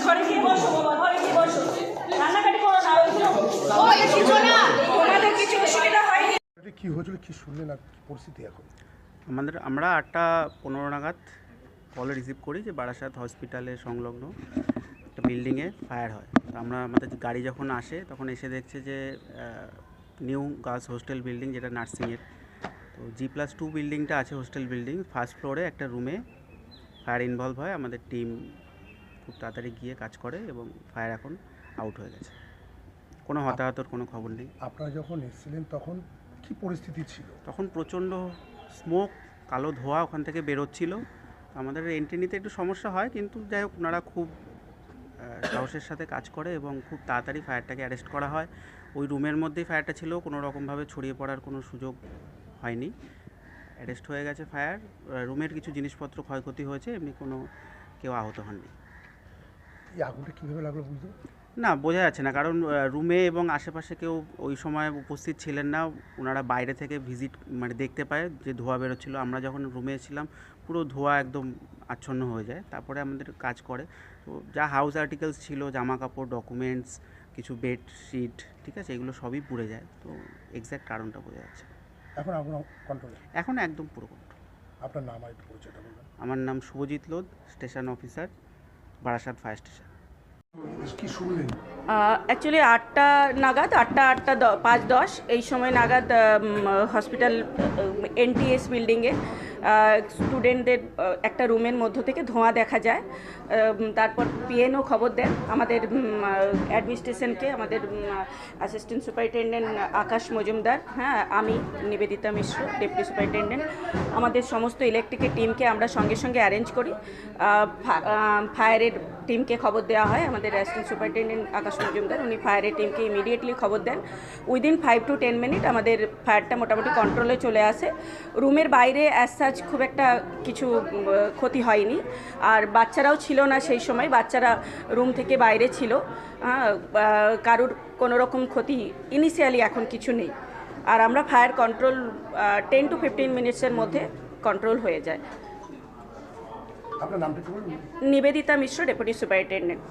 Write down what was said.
ঘরে গিয়ে বসো বাবা, ঘরে গিয়ে বসো, রান্নাকাটি করো না, তোমাদের কিছু অসুবিধা হয়নি। কি হয়েছিল, কি শুনলেন, আর কি পরিস্থিতি এখন? আমরা 8:15 নাগাদ কল রিসিভ করি যে বারাসাত হসপিটালের সংলগ্ন একটা বিল্ডিংয়ে ফায়ার হয়। তো আমাদের গাড়ি যখন আসে তখন এসে দেখছে যে নিউ গার্লস হোস্টেল বিল্ডিং, যেটা নার্সিংয়ের, তো G+2 বিল্ডিংটা আছে হোস্টেল বিল্ডিং, ফার্স্ট ফ্লোরে একটা রুমে ফায়ার ইনভলভ হয়। আমাদের টিম খুব তাড়াতাড়ি গিয়ে কাজ করে এবং ফায়ার এখন আউট হয়ে গেছে, কোনো হতাহতর কোনো খবর নেই। আপনারা যখন এসেছিলেন তখন কি পরিস্থিতি ছিল? তখন প্রচণ্ড স্মোক, কালো ধোঁয়া ওখান থেকে বেরোচ্ছিল। আমাদের এন্ট্রি নিতে একটু সমস্যা হয়, কিন্তু যাই হোক ওনারা খুব সাহসের সাথে কাজ করে এবং খুব তাড়াতাড়ি ফায়ারটাকে অ্যারেস্ট করা হয়। ওই রুমের মধ্যেই ফায়ারটা ছিল, কোনো রকমভাবে ছড়িয়ে পড়ার কোনো সুযোগ হয়নি, অ্যারেস্ট হয়ে গেছে ফায়ার। রুমের কিছু জিনিসপত্র ক্ষয়ক্ষতি হয়েছে, এমনি কোনো কেউ আহত হননি। এই আগুনটা কীভাবে লাগলো বুঝতে? না, বোঝা যাচ্ছে না, কারণ রুমে এবং আশেপাশে কেউ ওই সময় উপস্থিত ছিলেন না। ওনারা বাইরে থেকে ভিজিট দেখতে পায় যে ধোঁয়া বেরোচ্ছিলো। আমরা যখন রুমে এসেছিলাম পুরো ধোঁয়া একদম আচ্ছন্ন হয়ে যায়। তারপরে আমাদের কাজ করে, তো যা হাউস আর্টিকেলস ছিল, জামা কাপড়, ডকুমেন্টস, কিছু বেডশিট, ঠিক আছে, এগুলো সবই পুড়ে যায়। তো এক্স্যাক্ট কারণটা বোঝা যাচ্ছে। এখন আগুন কন্ট্রোলে? এখন একদম পুরো কন্ট্রোল। আপনার নাম আর একটু পরিচয়টা বলবেন? আমার নাম Shubhajit Lodh, station officer, Barasat fire station. কি শুনলেন? অ্যাকচুয়ালি 8টা নাগাদ, 8:05-10 এই সময় নাগাদ হসপিটাল NTS বিল্ডিংয়ে স্টুডেন্টদের একটা রুমের মধ্য থেকে ধোঁয়া দেখা যায়। তারপর PNO খবর দেন আমাদের অ্যাডমিনিস্ট্রেশনকে, আমাদের অ্যাসিস্ট্যান্ট সুপারিনটেন্ডেন্ট আকাশ মজুমদার, হ্যাঁ, আমি নিবেদিতা মিশ্র, ডেপুটি সুপারিনটেন্ডেন্ট, আমাদের সমস্ত ইলেকট্রিকের টিমকে আমরা সঙ্গে সঙ্গে অ্যারেঞ্জ করি। ফায়ারের টিমকে খবর দেওয়া হয়, আমাদের অ্যাসিস্ট্যান্ট সুপারিনটেন্ডেন্ট আকাশ মজুমদার, উনি ফায়ারের টিমকে ইমিডিয়েটলি খবর দেন। উইদিন 5 to 10 মিনিট আমাদের ফায়ারটা মোটামুটি কন্ট্রোলে চলে আসে। রুমের বাইরে অ্যাজ সাচ খুব একটা কিছু ক্ষতি হয়নি, আর বাচ্চারাও ছিল না সেই সময়, বাচ্চারা রুম থেকে বাইরে ছিল। কারুর কোনো রকম ক্ষতি ইনিশিয়ালি এখন কিছু নেই, আর আমরা ফায়ার কন্ট্রোল 10 to 15 মিনিটসের মধ্যে কন্ট্রোল হয়ে যায়। আপনার নামটা কি বলুন? নিবেদিতা মিশ্র, ডেপুটি সুপারিনটেন্ডেন্ট।